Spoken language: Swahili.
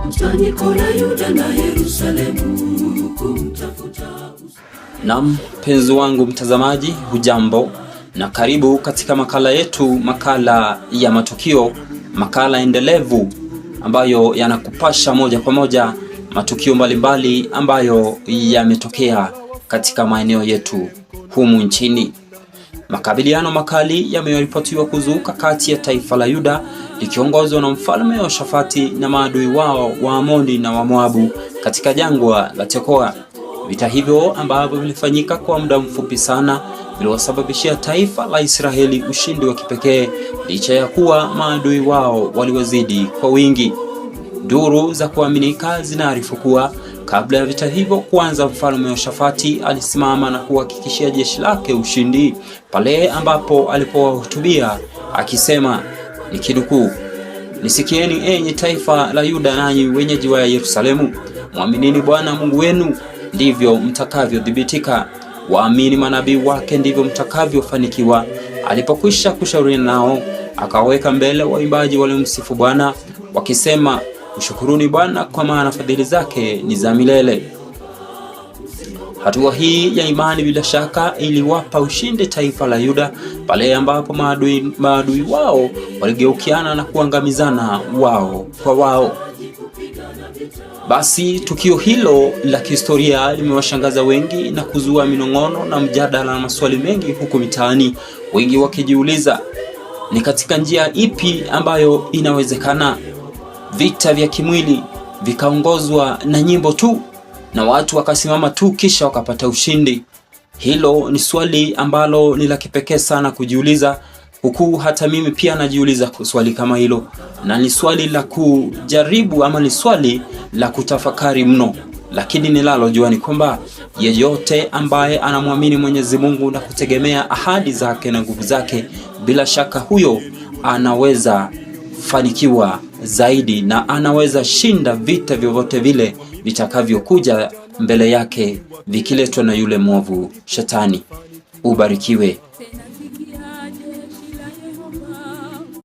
Mkusanyiko la Yuda na Yerusalemu kumtafuta. Naam, mpenzi wangu mtazamaji, hujambo na karibu katika makala yetu, makala ya matukio, makala endelevu ambayo yanakupasha moja kwa moja matukio mbalimbali ambayo yametokea katika maeneo yetu humu nchini. Makabiliano makali yameripotiwa kuzuka kati ya taifa la Yuda likiongozwa na mfalme Yehoshafati na maadui wao wa Amoni na wa Moabu katika jangwa la Tekoa. Vita hivyo ambavyo vilifanyika kwa muda mfupi sana viliwasababishia taifa la Israeli ushindi wa kipekee licha ya kuwa maadui wao waliwazidi kwa wingi. Duru za kuaminika zinaarifu kuwa kabla ya vita hivyo kuanza, mfalme Yehoshafati alisimama na kuhakikishia jeshi lake ushindi pale ambapo alipowahutubia akisema, nikinukuu, "Nisikieni enyi taifa la Yuda, nanyi wenyeji wa Yerusalemu, muaminini Bwana Mungu wenu, ndivyo mtakavyodhibitika. Waamini manabii wake, ndivyo mtakavyofanikiwa." Alipokwisha kushauriana nao, akaweka mbele waimbaji waliomsifu Bwana wakisema, "Mshukuruni Bwana kwa maana fadhili zake ni za milele." Hatua hii ya imani bila shaka iliwapa ushindi taifa la Yuda pale ambapo maadui wao waligeukiana na kuangamizana wao kwa wao. Basi tukio hilo la kihistoria limewashangaza wengi na kuzua minong'ono na mjadala na maswali mengi huko mitaani, wengi wakijiuliza ni katika njia ipi ambayo inawezekana vita vya kimwili vikaongozwa na nyimbo tu na watu wakasimama tu kisha wakapata ushindi. Hilo ni swali ambalo ni la kipekee sana kujiuliza, huku hata mimi pia najiuliza swali kama hilo, na ni swali la kujaribu ama ni swali la kutafakari mno. Lakini nilalojua ni kwamba yeyote ambaye anamwamini Mwenyezi Mungu na kutegemea ahadi zake na nguvu zake, bila shaka huyo anaweza fanikiwa zaidi na anaweza shinda vita vyovyote vile vitakavyokuja mbele yake vikiletwa na yule mwovu Shetani. Ubarikiwe.